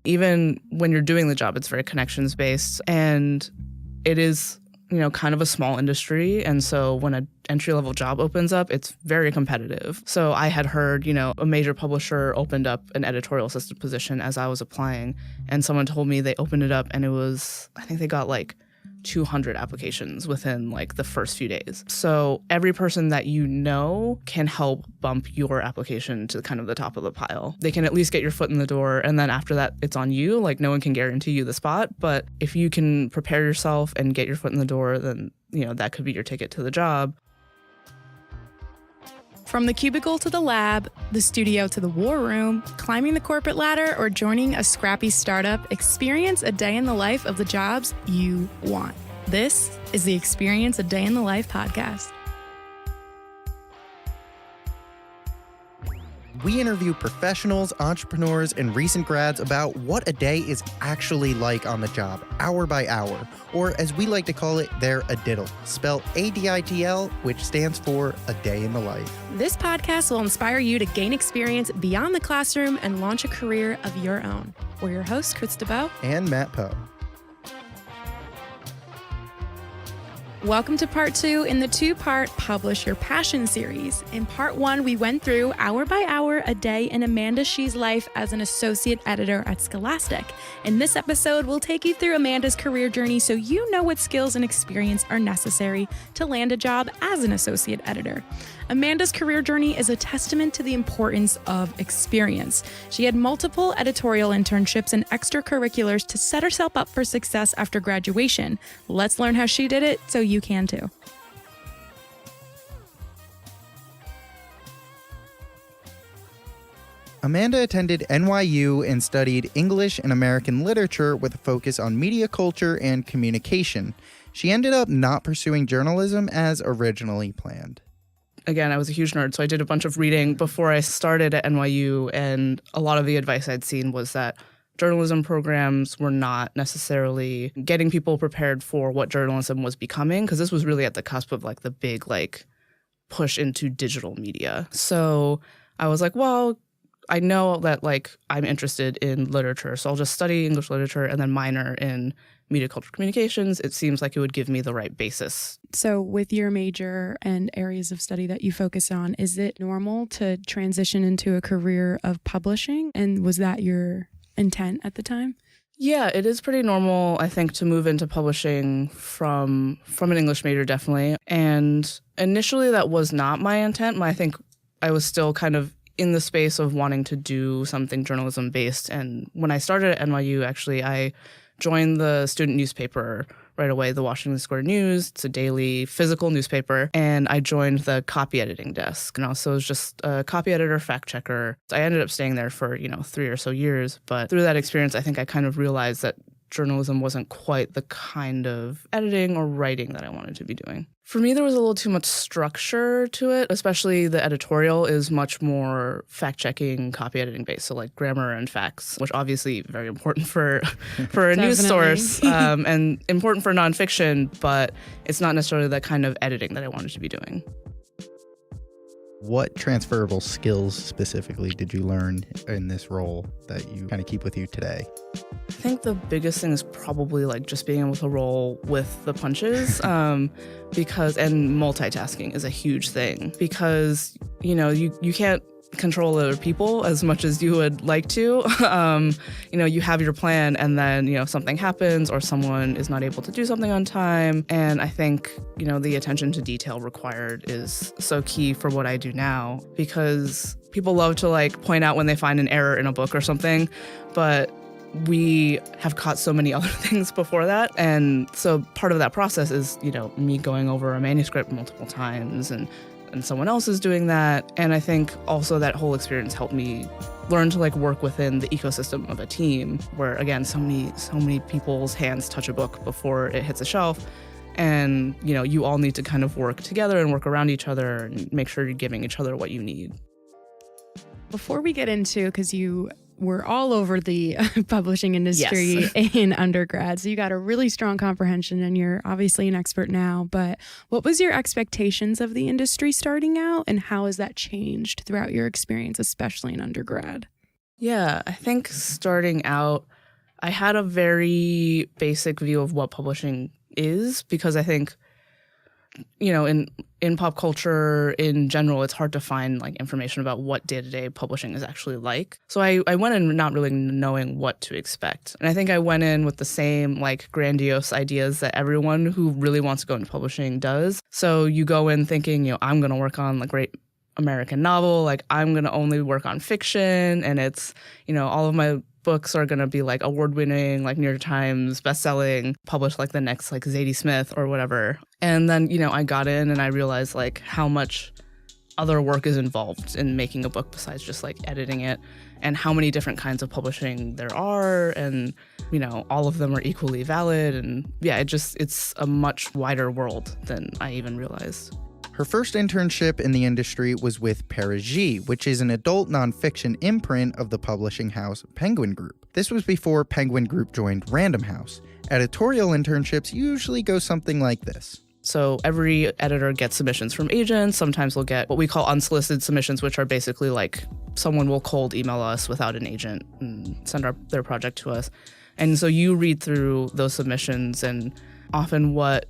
Even when you're doing the job, it's very connections based, and it is, kind of a small industry. And so when an entry-level job opens up, it's very competitive. So I had heard, a major publisher opened up an editorial assistant position as I was applying, and someone told me they opened it up and I think they got 200 applications within the first few days. So every person that can help bump your application to kind of the top of the pile. They can at least get your foot in the door, and then after that it's on you. No one can guarantee you the spot, but if you can prepare yourself and get your foot in the door, then that could be your ticket to the job. From the cubicle to the lab, the studio to the war room, climbing the corporate ladder, or joining a scrappy startup, experience a day in the life of the jobs you want. This is the Experience a Day in the Life podcast. We interview professionals, entrepreneurs, and recent grads about what a day is actually like on the job, hour by hour, or as we like to call it, their ADITL, spelled ADITL, which stands for A Day in the Life. This podcast will inspire you to gain experience beyond the classroom and launch a career of your own. We're your hosts, Chris DeBow and Matt Poe. Welcome to part 2 in the 2-part Publish Your Passion series. In part 1, we went through hour by hour a day in Amanda Shee's life as an associate editor at Scholastic. In this episode, we'll take you through Amanda's career journey so you know what skills and experience are necessary to land a job as an associate editor. Amanda's career journey is a testament to the importance of experience. She had multiple editorial internships and extracurriculars to set herself up for success after graduation. Let's learn how she did it so you can too. Amanda attended NYU and studied English and American literature with a focus on media culture and communication. She ended up not pursuing journalism as originally planned. Again, I was a huge nerd, so I did a bunch of reading before I started at NYU, and a lot of the advice I'd seen was that journalism programs were not necessarily getting people prepared for what journalism was becoming, because this was really at the cusp of the big push into digital media. So I was like, well, I know that I'm interested in literature, so I'll just study English literature and then minor in media culture communications. It seems like it would give me the right basis. So with your major and areas of study that you focus on, is it normal to transition into a career of publishing? And was that your intent at the time? Yeah, it is pretty normal, I think, to move into publishing from an English major, definitely. And initially that was not my intent. I think I was still kind of in the space of wanting to do something journalism based. And when I started at NYU, actually, I joined the student newspaper right away, the Washington Square News. It's a daily physical newspaper. And I joined the copy editing desk. So it was just a copy editor, fact checker. I ended up staying there for, 3 or so years. But through that experience, I think I kind of realized that journalism wasn't quite the kind of editing or writing that I wanted to be doing. For me, there was a little too much structure to it, especially the editorial is much more fact-checking, copy editing based, so grammar and facts, which obviously very important for a news source and important for nonfiction, but it's not necessarily the kind of editing that I wanted to be doing. What transferable skills specifically did you learn in this role that you kind of keep with you today? I think the biggest thing is probably just being able to roll with the punches and multitasking is a huge thing because, you can't control other people as much as you would like to. You have your plan and then, something happens or someone is not able to do something on time. And I think, the attention to detail required is so key for what I do now because people love to point out when they find an error in a book or something, but we have caught so many other things before that. And so part of that process is, me going over a manuscript multiple times and someone else is doing that. And I think also that whole experience helped me learn to work within the ecosystem of a team where, again, so many people's hands touch a book before it hits a shelf. And, you all need to kind of work together and work around each other and make sure you're giving each other what you need. Before we get into, because you were all over the publishing industry Yes. in undergrad, so you got a really strong comprehension and you're obviously an expert now, but what was your expectations of the industry starting out and how has that changed throughout your experience, especially in undergrad? Yeah, I think starting out, I had a very basic view of what publishing is because I think, in pop culture in general, it's hard to find like information about what day-to-day publishing is actually like. So I went in not really knowing what to expect. And I think I went in with the same like grandiose ideas that everyone who really wants to go into publishing does. So you go in thinking, I'm going to work on a great American novel, like I'm going to only work on fiction, and it's, all of my books are going to be like award-winning, like New York Times bestselling, published like the next like Zadie Smith or whatever. And then, I got in and I realized like how much other work is involved in making a book besides just like editing it, and how many different kinds of publishing there are, and, all of them are equally valid. And yeah, it's a much wider world than I even realized. Her first internship in the industry was with page&nbsp, which is an adult nonfiction imprint of the publishing house Penguin Group. This was before Penguin Group joined Random House. Editorial internships usually go something like this. So every editor gets submissions from agents. Sometimes we'll get what we call unsolicited submissions, which are basically like someone will cold email us without an agent and send their project to us. And so you read through those submissions, and often what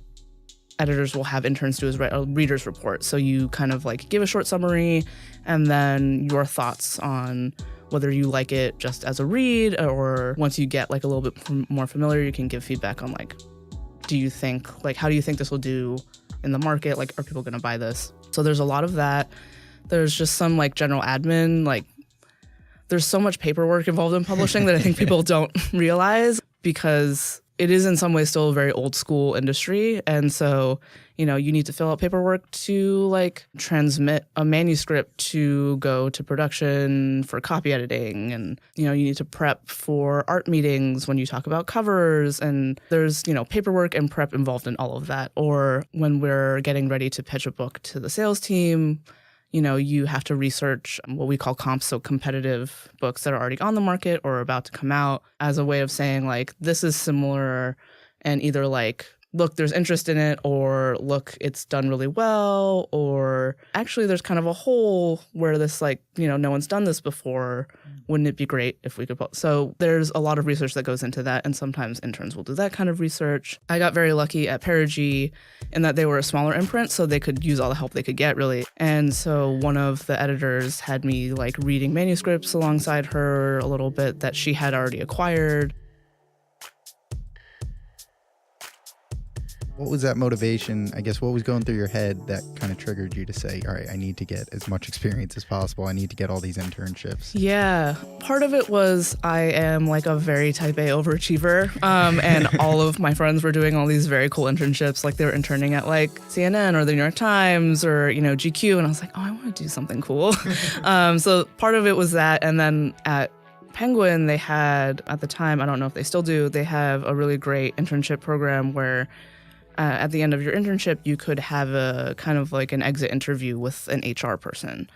editors will have interns do is write a reader's report. So you kind of like give a short summary and then your thoughts on whether you like it just as a read, or once you get like a little bit more familiar, you can give feedback on like, how do you think this will do in the market? Like, are people going to buy this? So there's a lot of that. There's just some like general admin, like there's so much paperwork involved in publishing that I think people don't realize, because it is in some ways still a very old school industry. And so, you need to fill out paperwork to like transmit a manuscript to go to production for copy editing. And, you need to prep for art meetings when you talk about covers. And there's, paperwork and prep involved in all of that. Or when we're getting ready to pitch a book to the sales team, you have to research what we call comps, so competitive books that are already on the market or about to come out, as a way of saying like, this is similar, and either like, look, there's interest in it, or look, it's done really well, or actually there's kind of a hole where this like, no one's done this before. Wouldn't it be great if we could So there's a lot of research that goes into that, and sometimes interns will do that kind of research. I got very lucky at page&nbsp in that they were a smaller imprint, so they could use all the help they could get, really. And so one of the editors had me like reading manuscripts alongside her a little bit that she had already acquired. What was that motivation? I guess what was going through your head that kind of triggered you to say, all right, I need to get as much experience as possible. I need to get all these internships. Yeah. Part of it was I am like a very type A overachiever. And all of my friends were doing all these very cool internships. Like they were interning at like CNN or the New York Times or, GQ. And I was like, oh, I want to do something cool. So part of it was that. And then at Penguin, they had, at the time, I don't know if they still do, they have a really great internship program where at the end of your internship, you could have a kind of like an exit interview with an HR person.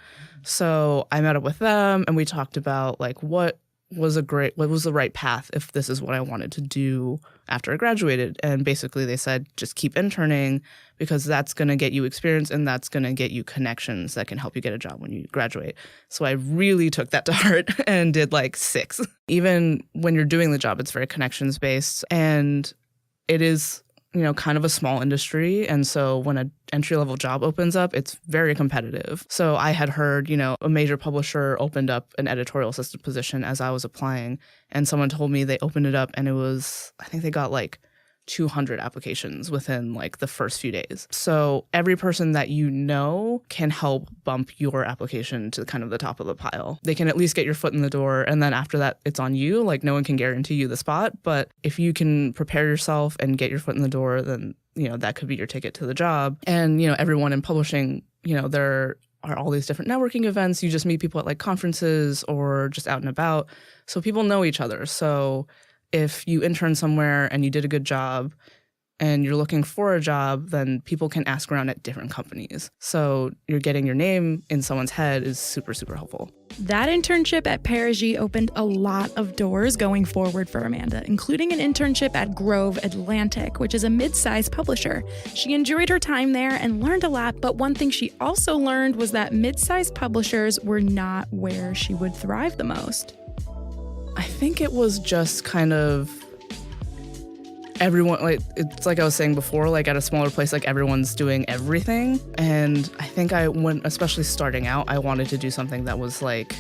So I met up with them and we talked about like what was the right path if this is what I wanted to do after I graduated. And basically they said, just keep interning, because that's going to get you experience and that's going to get you connections that can help you get a job when you graduate. So I really took that to heart and did like 6. Even when you're doing the job, it's very connections based, and it is kind of a small industry. And so when an entry-level job opens up, it's very competitive. So I had heard, a major publisher opened up an editorial assistant position as I was applying. And someone told me they opened it up and I think they got like 200 applications within like the first few days. So every person that can help bump your application to kind of the top of the pile. They can at least get your foot in the door, and then after that it's on you. Like no one can guarantee you the spot, but if you can prepare yourself and get your foot in the door, then that could be your ticket to the job. And everyone in publishing, there are all these different networking events. You just meet people at like conferences or just out and about. So people know each other. So if you intern somewhere and you did a good job and you're looking for a job, then people can ask around at different companies. So you're getting your name in someone's head is super, super helpful. That internship at page&nbsp opened a lot of doors going forward for Amanda, including an internship at Grove Atlantic, which is a mid-sized publisher. She enjoyed her time there and learned a lot, but one thing she also learned was that mid-sized publishers were not where she would thrive the most. I think it was just kind of everyone, like, it's like I was saying before, like at a smaller place, like everyone's doing everything. And I think especially starting out, I wanted to do something that was like,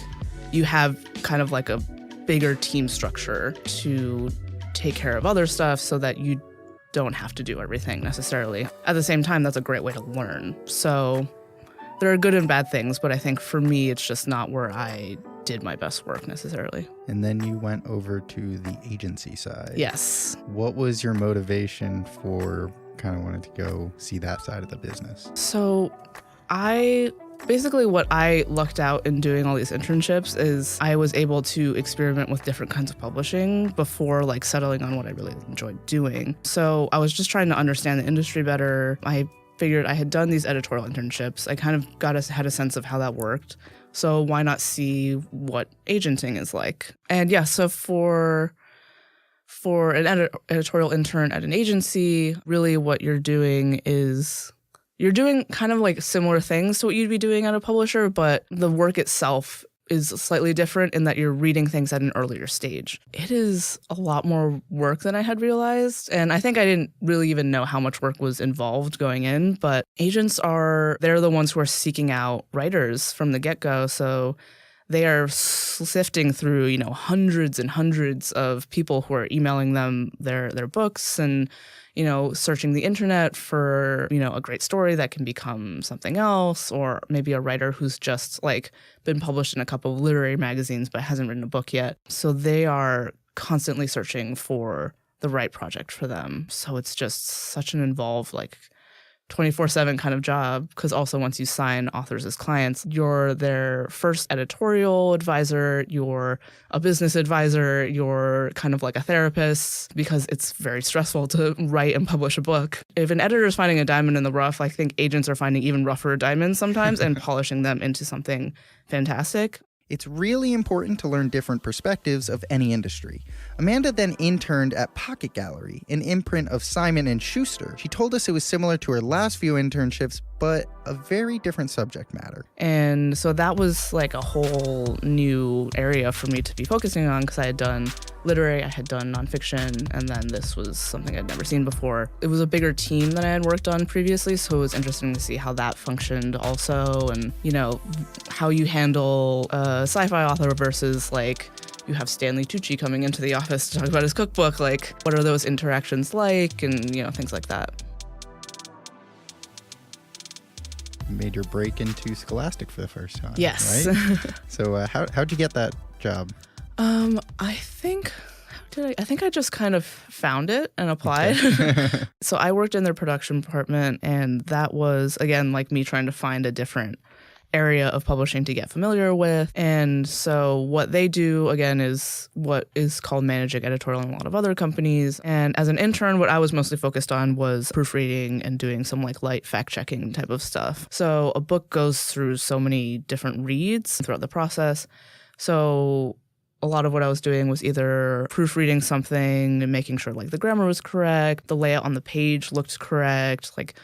you have kind of like a bigger team structure to take care of other stuff so that you don't have to do everything necessarily. At the same time, that's a great way to learn. So there are good and bad things, but I think for me, it's just not where I did my best work necessarily. And then you went over to the agency side. Yes. What was your motivation for kind of wanting to go see that side of the business? So basically what I lucked out in doing all these internships is I was able to experiment with different kinds of publishing before like settling on what I really enjoyed doing. So I was just trying to understand the industry better. I figured I had done these editorial internships. I kind of had a sense of how that worked. So why not see what agenting is like? And yeah, so for an editorial intern at an agency, really what you're doing is you're doing kind of like similar things to what you'd be doing at a publisher, but the work itself is slightly different in that you're reading things at an earlier stage. It is a lot more work than I had realized, and I think I didn't really even know how much work was involved going in, but agents they're the ones who are seeking out writers from the get-go, so they are sifting through, hundreds and hundreds of people who are emailing them their books and searching the internet for, a great story that can become something else, or maybe a writer who's just like been published in a couple of literary magazines but hasn't written a book yet. So they are constantly searching for the right project for them. So it's just such an involved, like 24/7 kind of job, because also once you sign authors as clients, you're their first editorial advisor, you're a business advisor, you're kind of like a therapist, because it's very stressful to write and publish a book. If an editor is finding a diamond in the rough, I think agents are finding even rougher diamonds sometimes and polishing them into something fantastic. It's really important to learn different perspectives of any industry. Amanda then interned at Pocket Gallery, an imprint of Simon & Schuster. She told us it was similar to her last few internships, but a very different subject matter. And so that was like a whole new area for me to be focusing on, because I had done literary, I had done nonfiction, and then this was something I'd never seen before. It was a bigger team than I had worked on previously, so it was interesting to see how that functioned also, and how you handle a sci-fi author versus like you have Stanley Tucci coming into the office to talk about his cookbook. Like, what are those interactions like, and things like that. You made your break into Scholastic for the first time. Yes. Right? So how'd you get that job? I think I just kind of found it and applied. Okay. So I worked in their production department, and that was, again, like me trying to find a different area of publishing to get familiar with. And so what they do, again, is what is called managing editorial in a lot of other companies. And as an intern, what I was mostly focused on was proofreading and doing some like light fact-checking type of stuff. So a book goes through so many different reads throughout the process. So a lot of what I was doing was either proofreading something and making sure like the grammar was correct, the layout on the page looked correct, like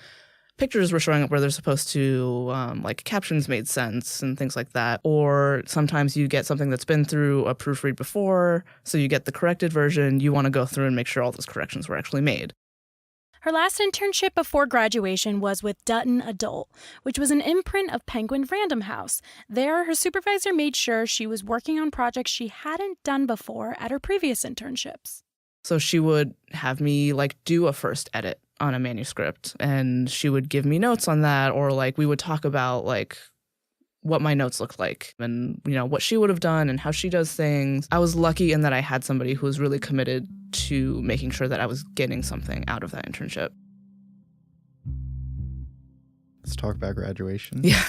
pictures were showing up where they're supposed to, like captions made sense and things like that. Or sometimes you get something that's been through a proofread before, so you get the corrected version. You want to go through and make sure all those corrections were actually made. Her last internship before graduation was with Dutton Adult, which was an imprint of Penguin Random House. There, her supervisor made sure she was working on projects she hadn't done before at her previous internships. So she would have me like do a first edit on a manuscript, and she would give me notes on that, or like we would talk about like what my notes looked like and what she would have done and how she does things. I was lucky in that I had somebody who was really committed to making sure that I was getting something out of that internship. Let's talk about graduation. Yeah.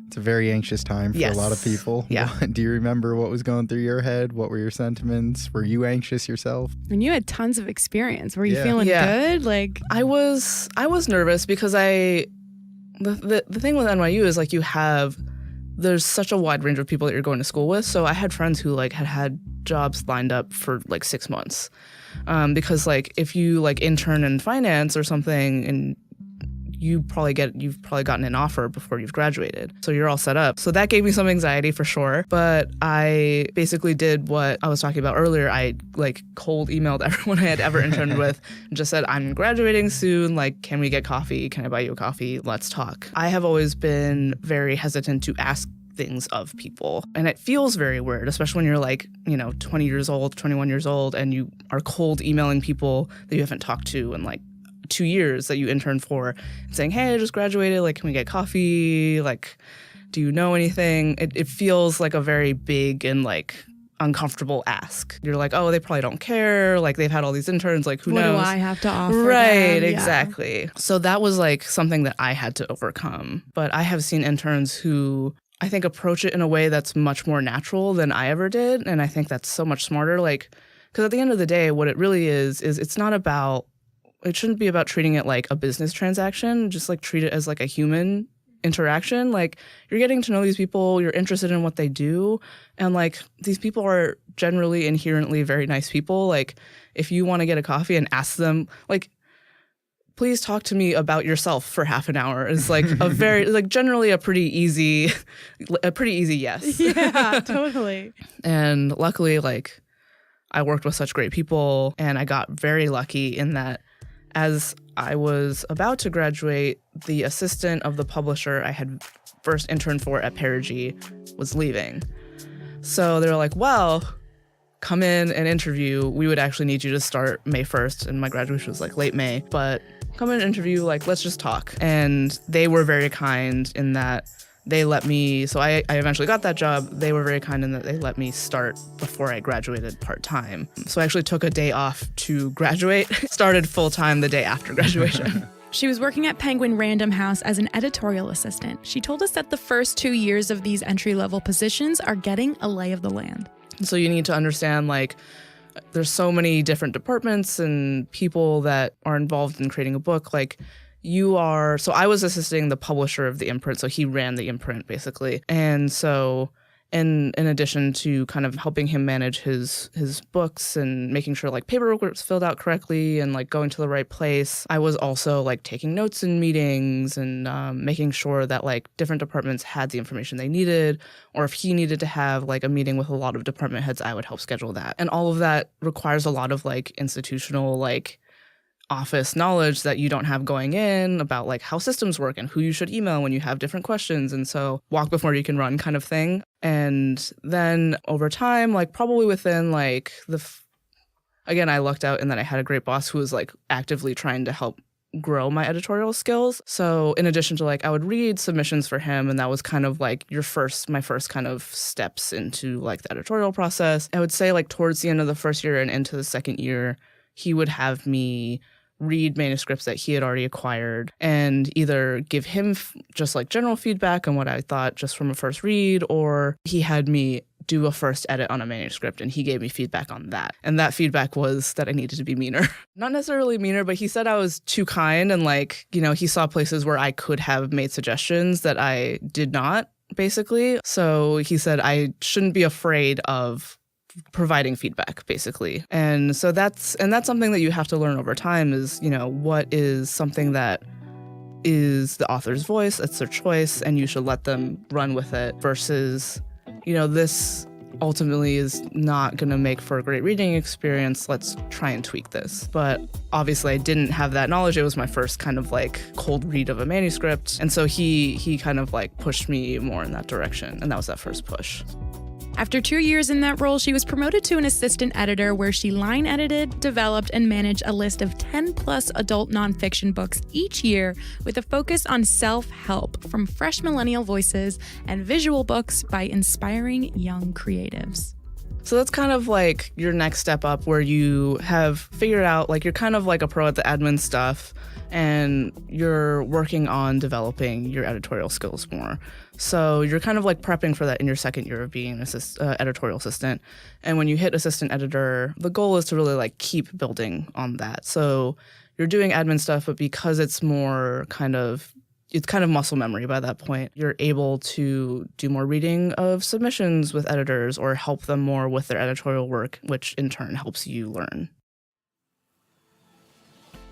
It's a very anxious time for a lot of people. Yeah. Do you remember what was going through your head? What were your sentiments? Were you anxious yourself? And you had tons of experience. Were you feeling good? Like, I was nervous because the thing with NYU is like there's such a wide range of people that you're going to school with. So I had friends who like had jobs lined up for like 6 months. Because like if you like intern in finance or something and you've probably gotten an offer before you've graduated. So you're all set up. So that gave me some anxiety for sure. But I basically did what I was talking about earlier. I like cold emailed everyone I had ever interned with and just said, I'm graduating soon. Like, can we get coffee? Can I buy you a coffee? Let's talk. I have always been very hesitant to ask things of people. And it feels very weird, especially when you're like, 20 years old, 21 years old, and you are cold emailing people that you haven't talked to in like 2 years that you interned for and saying, hey, I just graduated. Like, can we get coffee? Like, do you know anything? It feels like a very big and like uncomfortable ask. You're like, oh, they probably don't care. Like, they've had all these interns. Like, who knows? What do I have to offer Right, them? exactly. So that was like something that I had to overcome. But I have seen interns who I think approach it in a way that's much more natural than I ever did. And I think that's so much smarter. Like, because at the end of the day, what it really is it shouldn't be about treating it like a business transaction. Just like treat it as like a human interaction. Like, you're getting to know these people, you're interested in what they do. And like, these people are generally inherently very nice people. Like, if you want to get a coffee and ask them, like, please talk to me about yourself for half an hour is like a very, like generally a pretty easy yes. Yeah, totally. And luckily, like, I worked with such great people and I got very lucky in that as I was about to graduate, the assistant of the publisher I had first interned for at Perigee was leaving. So they were like, well, come in and interview. We would actually need you to start May 1st. And my graduation was like late May, but come in and interview, like, let's just talk. And they were very kind in that they let me, so I eventually got that job. They were very kind in that they let me start before I graduated part-time. So I actually took a day off to graduate, started full-time the day after graduation. She was working at Penguin Random House as an editorial assistant. She told us that the first 2 years of these entry-level positions are getting a lay of the land. So you need to understand, like, there's so many different departments and people that are involved in creating a book. Like, so I was assisting the publisher of the imprint, so he ran the imprint basically. And so in addition to kind of helping him manage his books and making sure like paperwork was filled out correctly and like going to the right place, I was also like taking notes in meetings and making sure that like different departments had the information they needed, or if he needed to have like a meeting with a lot of department heads, I would help schedule that. And all of that requires a lot of like institutional like office knowledge that you don't have going in about like how systems work and who you should email when you have different questions. And so walk before you can run kind of thing. And then over time, like probably within like again, I lucked out in that I had a great boss who was like actively trying to help grow my editorial skills. So in addition to like, I would read submissions for him, and that was kind of like my first kind of steps into like the editorial process. I would say like towards the end of the first year and into the second year, he would have me read manuscripts that he had already acquired and either give him just like general feedback on what I thought just from a first read, or he had me do a first edit on a manuscript and he gave me feedback on that. And that feedback was that I needed to be meaner. Not necessarily meaner, but he said I was too kind, and like, he saw places where I could have made suggestions that I did not, basically. So he said I shouldn't be afraid of providing feedback, basically. And so that's something that you have to learn over time is, what is something that is the author's voice, it's their choice, and you should let them run with it versus, this ultimately is not going to make for a great reading experience. Let's try and tweak this. But obviously I didn't have that knowledge. It was my first kind of like cold read of a manuscript. And so he kind of like pushed me more in that direction. And that was that first push. After 2 years in that role, she was promoted to an assistant editor where she line edited, developed, and managed a list of 10 plus adult nonfiction books each year with a focus on self-help from fresh millennial voices and visual books by inspiring young creatives. So that's kind of like your next step up where you have figured out, like you're kind of like a pro at the admin stuff and you're working on developing your editorial skills more. So you're kind of like prepping for that in your second year of being an editorial assistant. And when you hit assistant editor, the goal is to really like keep building on that. So you're doing admin stuff, but because it's more it's kind of muscle memory by that point. You're able to do more reading of submissions with editors or help them more with their editorial work, which in turn helps you learn.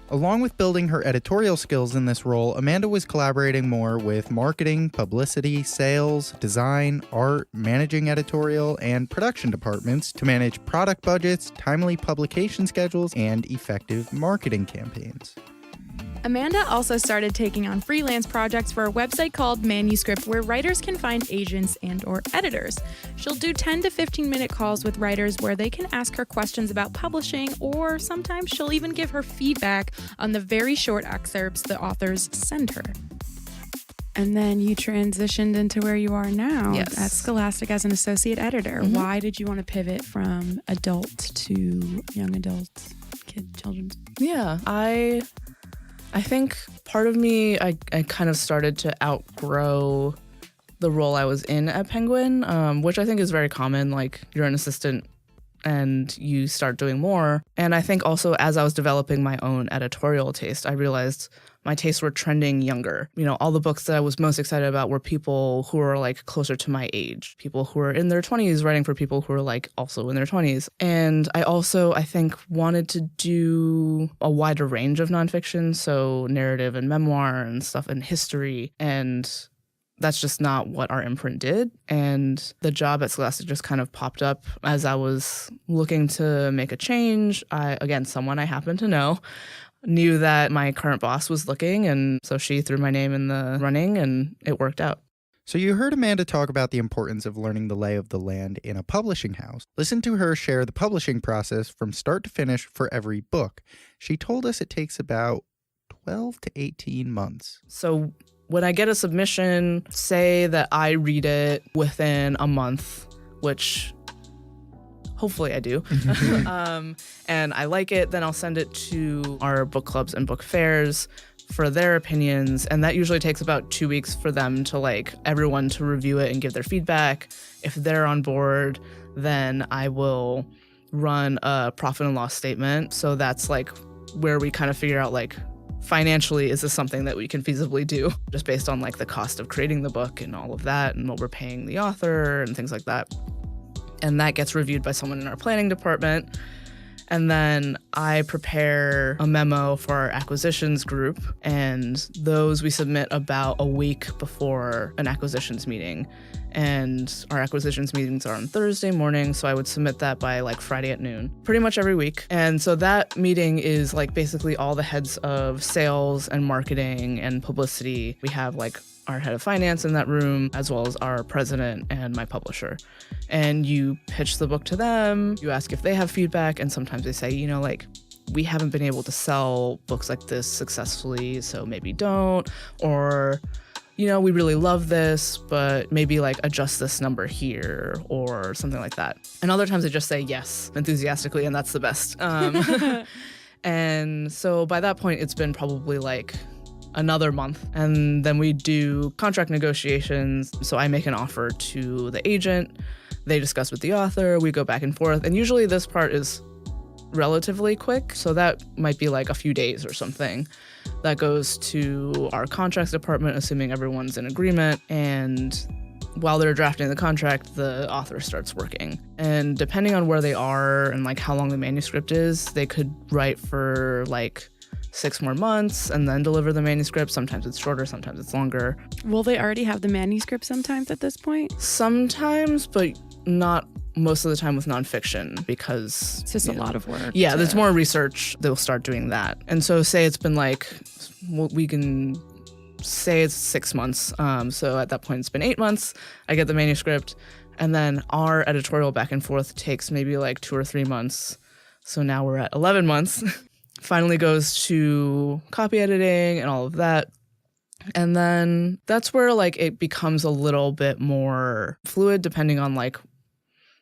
Along with building her editorial skills in this role, Amanda was collaborating more with marketing, publicity, sales, design, art, managing editorial, and production departments to manage product budgets, timely publication schedules, and effective marketing campaigns. Amanda also started taking on freelance projects for a website called Manuscript, where writers can find agents and/or editors. She'll do 10 to 15-minute calls with writers where they can ask her questions about publishing, or sometimes she'll even give her feedback on the very short excerpts the authors send her. And then you transitioned into where you are now at Scholastic as an associate editor. Mm-hmm. Why did you want to pivot from adult to young adult, children? Yeah, I think part of me, I kind of started to outgrow the role I was in at Penguin, which I think is very common. Like, you're an assistant and you start doing more. And I think also as I was developing my own editorial taste, I realized my tastes were trending younger. You know, all the books that I was most excited about were people who were like closer to my age, people who were in their 20s writing for people who were like also in their 20s. And I also, I think, wanted to do a wider range of nonfiction, so narrative and memoir and stuff and history. And that's just not what our imprint did. And the job at Scholastic just kind of popped up as I was looking to make a change. Someone I happen to know knew that my current boss was looking, and so she threw my name in the running, and it worked out. So you heard Amanda talk about the importance of learning the lay of the land in a publishing house. Listen to her share the publishing process from start to finish for every book. She told us it takes about 12 to 18 months. So when I get a submission, say that I read it within a month, which hopefully I do, and I like it, then I'll send it to our book clubs and book fairs for their opinions. And that usually takes about 2 weeks for them to everyone to review it and give their feedback. If they're on board, then I will run a profit and loss statement. So that's where we kind of figure out financially, is this something that we can feasibly do, just based on the cost of creating the book and all of that and what we're paying the author and things like that. And that gets reviewed by someone in our planning department. And then I prepare a memo for our acquisitions group, and those we submit about a week before an acquisitions meeting. And our acquisitions meetings are on Thursday morning, so I would submit that by Friday at noon, pretty much every week. And so that meeting is basically all the heads of sales and marketing and publicity. We have our head of finance in that room, as well as our president and my publisher. And you pitch the book to them, you ask if they have feedback, and sometimes they say, we haven't been able to sell books like this successfully, so maybe don't. Or, we really love this, but maybe adjust this number here or something like that. And other times they just say yes enthusiastically, and that's the best. And so by that point, it's been probably another month. And then we do contract negotiations. So I make an offer to the agent, they discuss with the author, we go back and forth. And usually this part is relatively quick. So that might be a few days or something. That goes to our contracts department, assuming everyone's in agreement. And while they're drafting the contract, the author starts working. And depending on where they are and how long the manuscript is, they could write for 6 more months and then deliver the manuscript. Sometimes it's shorter, sometimes it's longer. Will they already have the manuscript sometimes at this point? Sometimes, but not most of the time with nonfiction, because it's just a lot of work. Yeah, there's more research. They'll start doing that. And so say it's been we can say it's 6 months. So at that point, it's been 8 months. I get the manuscript, and then our editorial back and forth takes maybe 2 or 3 months. So now we're at 11 months. Finally goes to copy editing and all of that. And then that's where it becomes a little bit more fluid, depending on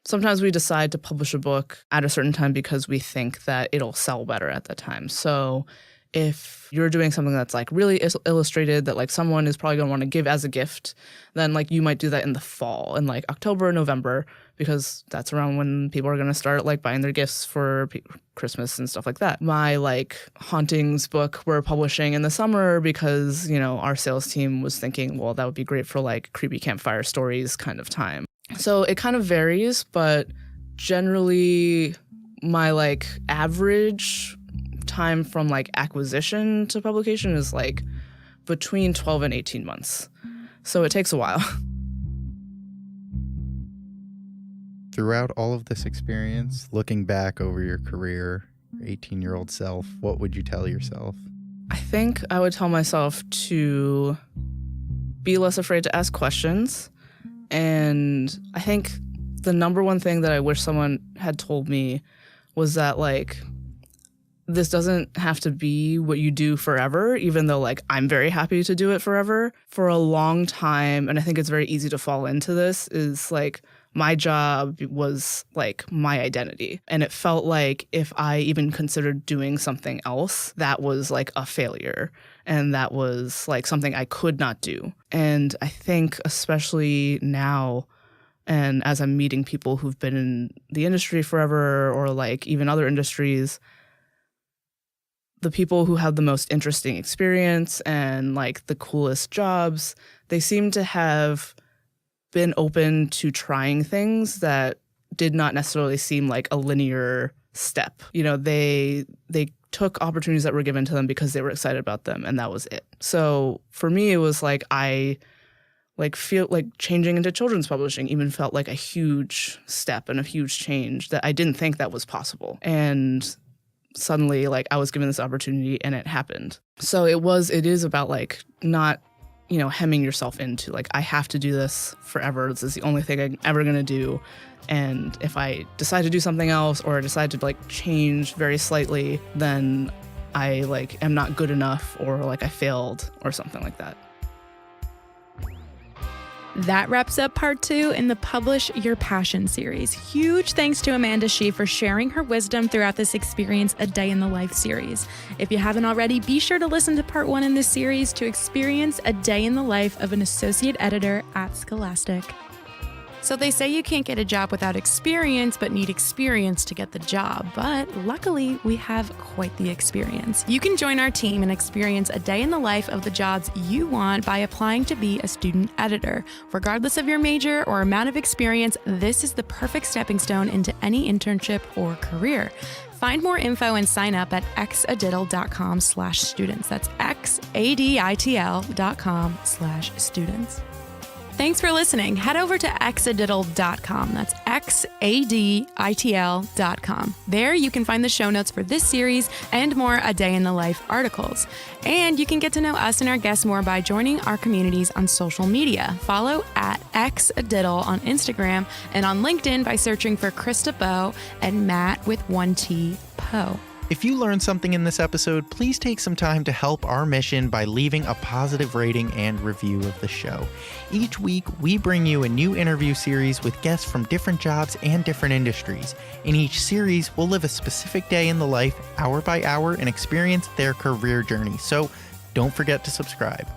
sometimes we decide to publish a book at a certain time because we think that it'll sell better at that time. So if you're doing something that's really illustrated that someone is probably going to want to give as a gift, then you might do that in the fall, in October, November, because that's around when people are going to start buying their gifts for Christmas and stuff like that. My hauntings book we're publishing in the summer because, our sales team was thinking, well, that would be great for creepy campfire stories kind of time. So it kind of varies, but generally my average time from like acquisition to publication is like between 12 and 18 months. So it takes a while. Throughout all of this experience, looking back over your career, 18-year-old self, what would you tell yourself? I think I would tell myself to be less afraid to ask questions. And I think the number one thing that I wish someone had told me was that, like, this doesn't have to be what you do forever, even though, like, I'm very happy to do it forever. For a long time, and I think it's very easy to fall into this, is, like, my job was, like, my identity. And it felt like if I even considered doing something else, that was, like, a failure. And that was, like, something I could not do. And I think especially now, and as I'm meeting people who've been in the industry forever or, like, even other industries, the people who have the most interesting experience and, like, the coolest jobs, they seem to have been open to trying things that did not necessarily seem like a linear step. You know, they took opportunities that were given to them because they were excited about them, and that was it. So for me, it was like I feel like changing into children's publishing even felt like a huge step and a huge change that I didn't think that was possible. And suddenly, like, I was given this opportunity and it happened. So it is about, like, not, you know, hemming yourself into, like, I have to do this forever. This is the only thing I'm ever going to do. And if I decide to do something else or decide to, like, change very slightly, then I, like, am not good enough or, like, I failed or something like that. That wraps up part 2 in the Publish Your Passion series. Huge thanks to Amanda Shee for sharing her wisdom throughout this Experience a Day in the Life series. If you haven't already, be sure to listen to part 1 in this series to experience a day in the life of an associate editor at Scholastic. So they say you can't get a job without experience, but need experience to get the job. But luckily, we have quite the experience. You can join our team and experience a day in the life of the jobs you want by applying to be a student editor. Regardless of your major or amount of experience, this is the perfect stepping stone into any internship or career. Find more info and sign up at xadiddle.com/students. That's xaditl.com/students. Thanks for listening. Head over to xadiddle.com. That's xaditl.com. There you can find the show notes for this series and more A Day in the Life articles. And you can get to know us and our guests more by joining our communities on social media. Follow at xadiddle on Instagram and on LinkedIn by searching for Krista Bowe and Matt with 1T Poe. If you learned something in this episode, please take some time to help our mission by leaving a positive rating and review of the show. Each week, we bring you a new interview series with guests from different jobs and different industries. In each series, we'll live a specific day in the life, hour by hour, and experience their career journey. So don't forget to subscribe.